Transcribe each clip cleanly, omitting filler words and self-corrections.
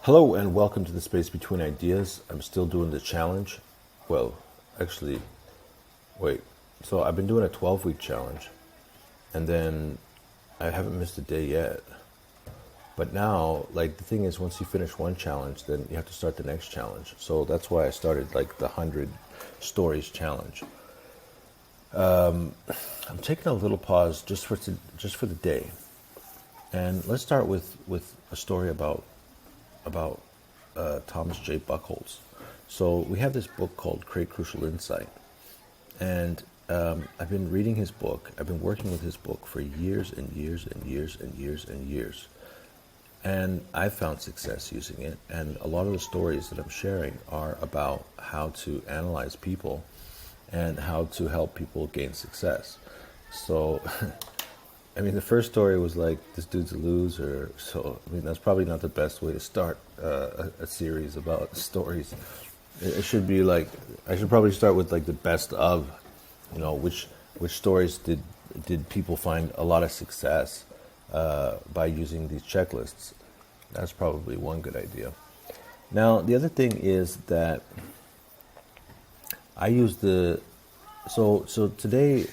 Hello and welcome to the Space Between Ideas. I'm still doing the challenge. Well, actually, wait. So I've been doing a 12-week challenge, and then I haven't missed a day yet. But now, like, the thing is, once you finish one challenge, then you have to start the next challenge. So that's why I started, like, the 100 Stories challenge. I'm taking a little pause just for the day. And let's start with a story about Thomas J. Buchholz. So we have this book called Create Crucial Insight, and I've been reading his book. I've been working with his book for years and years and years and years and years, and I've found success using it. And a lot of the stories that I'm sharing are about how to analyze people and how to help people gain success. So I mean, the first story was like, this dude's a loser. So, I mean, that's probably not the best way to start a series about stories. It should be like, I should probably start with like the best of, which stories did people find a lot of success by using these checklists. That's probably one good idea. Now, the other thing is that I use so today,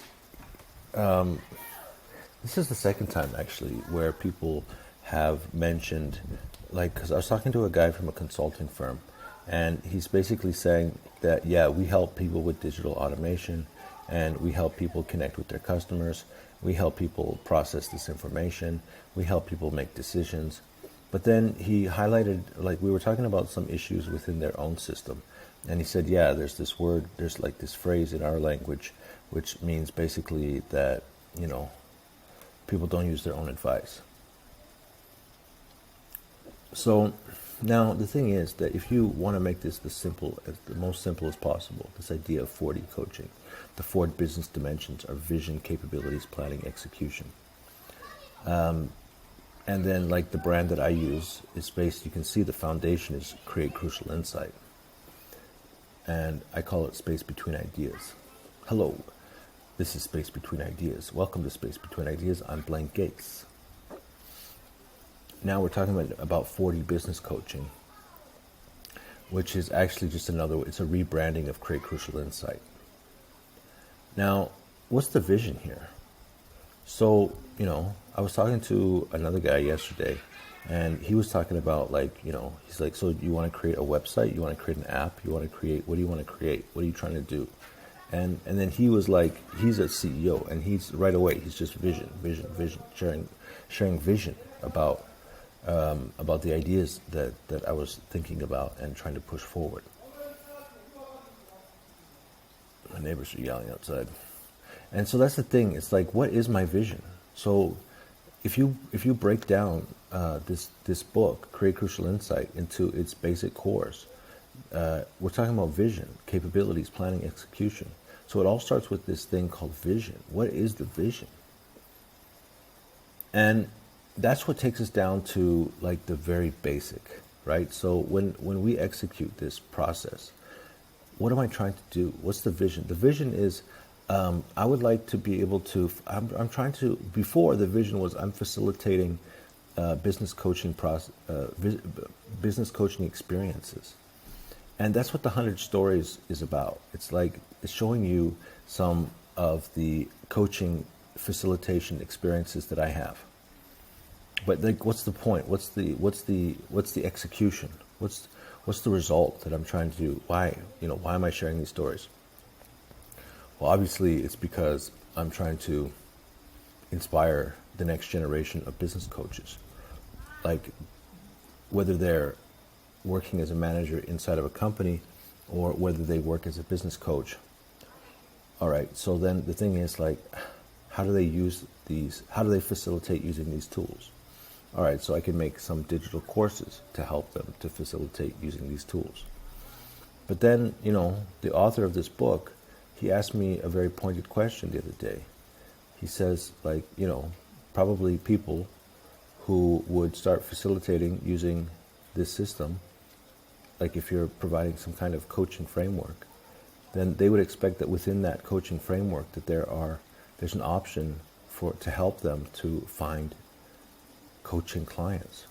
this is the second time, actually, where people have mentioned, like, because I was talking to a guy from a consulting firm, and he's basically saying that, yeah, we help people with digital automation, and we help people connect with their customers, we help people process this information, we help people make decisions. But then he highlighted, like, we were talking about some issues within their own system, and he said, yeah, there's this word, there's like this phrase in our language, which means basically that, people don't use their own advice. So now the thing is that if you want to make this the most simple as possible, this idea of 4D coaching, the 4 business dimensions are vision, capabilities, planning, execution. And then, like, the brand that I use is based, you can see the foundation is Create Crucial Insight. And I call it Space Between Ideas. Hello. This is Space Between Ideas. Welcome to Space Between Ideas. I'm Blank Gates. Now we're talking about 4D business coaching, which is actually just it's a rebranding of Create Crucial Insight. Now, what's the vision here? So, I was talking to another guy yesterday, and he was talking about, like, he's like, so you want to create a website? You want to create an app? What do you want to create? What are you trying to do? And then he was like, he's a CEO, and he's right away, he's just vision, sharing vision about the ideas that I was thinking about and trying to push forward. My neighbors are yelling outside. And so that's the thing, it's like, what is my vision? So if you break down this book, Create Crucial Insight, into its basic cores, we're talking about vision, capabilities, planning, execution. So it all starts with this thing called vision. What is the vision? And that's what takes us down to, like, the very basic, right? So when we execute this process, what am I trying to do? What's the vision? The vision is, I would like to be able to, I'm trying to, before the vision was, I'm facilitating business coaching experiences. And that's what the 100 Stories is about. It's like, it's showing you some of the coaching facilitation experiences that I have. But, like, what's the point? What's the execution? What's the result that I'm trying to do? Why am I sharing these stories? Well, obviously it's because I'm trying to inspire the next generation of business coaches. Like, whether they're working as a manager inside of a company or whether they work as a business coach. All right, so then the thing is, like, how do they facilitate using these tools? All right, so I can make some digital courses to help them to facilitate using these tools. But then, the author of this book, he asked me a very pointed question the other day. He says, like, probably people who would start facilitating using this system, like if you're providing some kind of coaching framework, then they would expect that within that coaching framework that there's an option to help them to find coaching clients.